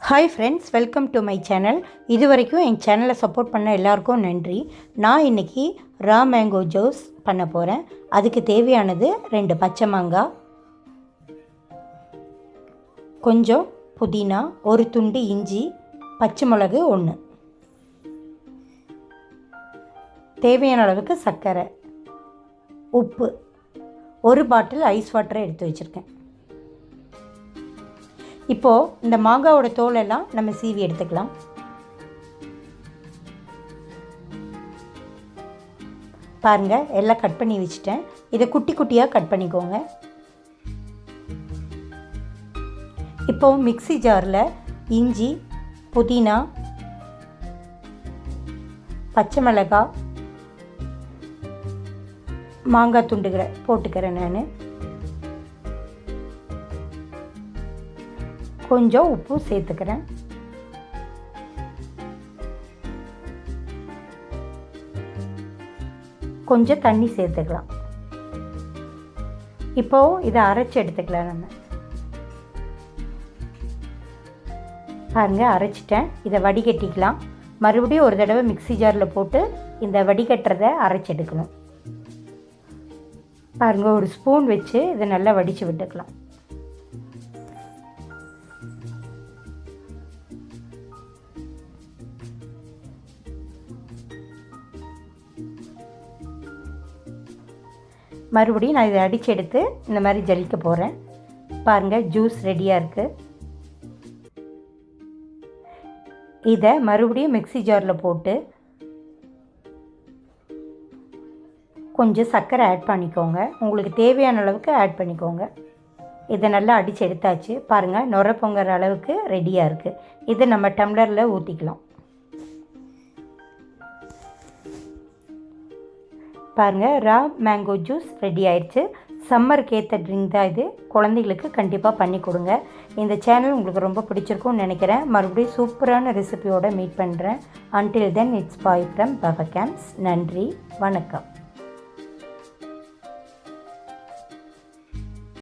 Hi friends, welcome to my channel. இது வரைக்கும் என் சேனலை சப்போர்ட் பண்ண எல்லாருக்கும் நன்றி. நான் இன்றைக்கி ரா மேங்கோ ஜூஸ் பண்ண போகிறேன். அதுக்கு தேவையானது 2 பச்சை மாங்காய், கொஞ்சம் புதினா, ஒரு துண்டு இஞ்சி, பச்சை மிளகு 1, தேவையான அளவுக்கு சர்க்கரை, உப்பு, ஒரு பாட்டில் ஐஸ் வாட்டரை எடுத்து வச்சுருக்கேன். இப்போது இந்த மாங்காவோட தோலெல்லாம் நம்ம சீவி எடுத்துக்கலாம். பாருங்கள், எல்லாம் கட் பண்ணி வச்சுட்டேன். இதை குட்டி குட்டியாக கட் பண்ணிக்கோங்க. இப்போது மிக்ஸி ஜாரில் இஞ்சி, புதினா, பச்சை மிளகாய், மாங்காய் துண்டுகளை போட்டுக்கிறேன். நான் கொஞ்சம் உப்பு சேர்த்துக்கிறேன். கொஞ்சம் தண்ணி சேர்த்துக்கலாம். இப்போது இதை அரைச்சி எடுத்துக்கலாம். நம்ம பாருங்கள், அரைச்சிட்டேன். இதை வடிகட்டிக்கலாம். மறுபடியும் ஒரு தடவை மிக்ஸி ஜாரில் போட்டு இந்த வடிகட்டுறதை அரைச்சி எடுக்கணும். பாருங்கள், ஒரு ஸ்பூன் வச்சு இதை நல்லா வடித்து விட்டுக்கலாம். மறுபடியும் நான் இதை அடித்து எடுத்து இந்த மாதிரி ஜலிக்க போகிறேன். பாருங்கள், ஜூஸ் ரெடியாக இருக்குது. இதை மறுபடியும் மிக்ஸி ஜாரில் போட்டு கொஞ்சம் சர்க்கரை ஆட் பண்ணிக்கோங்க. உங்களுக்கு தேவையான அளவுக்கு ஆட் பண்ணிக்கோங்க. இதை நல்லா அடித்து எடுத்தாச்சு. பாருங்கள், நுர பொங்குற அளவுக்கு ரெடியாக இருக்குது. இதை நம்ம டம்ளரில் ஊற்றிக்கலாம். பாருங்கள், ரா மேங்கோ ஜூஸ் ரெடி ஆயிடுச்சு. சம்மருக்கு ஏற்ற ட்ரிங்க் தான் இது. குழந்தைகளுக்கு கண்டிப்பாக பண்ணி கொடுங்க. இந்த சேனல் உங்களுக்கு ரொம்ப பிடிச்சிருக்கும்னு நினைக்கிறேன். மறுபடியும் சூப்பரான ரெசிபியோடு மீட் பண்ணுறேன். Until then, it's bye from பவகேம்ஸ். நன்றி, வணக்கம்.